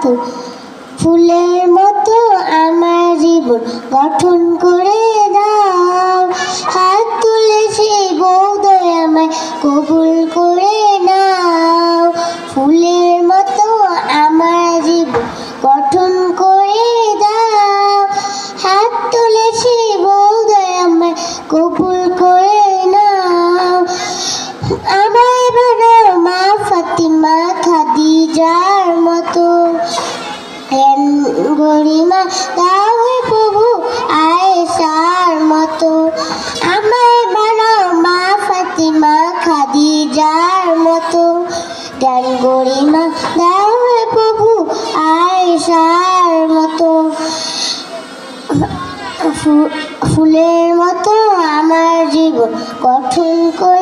পাথর, ফুলের মতো আমার জীবন গঠন করে দাও। হাত তুলেছি বৌদয় আমায় কবুল করে নাও। ফুলের মতো আমার জীবন গঠন করে দাও। হাত তুলেছি বৌদয় আমায় কবুল করে নাও। আমায় বানাও মা ফাতিমা খাদিজার মতো, জ্ঞান গরিমা দাও হে প্রভু আয়েশার মতো। আমায় বানাও মা ফাতিমা খাদিজার মতো, জ্ঞান গরিমা দাও হে প্রভু আয়েশার মতো। ফুলের মতো আমার জীবন গঠন করে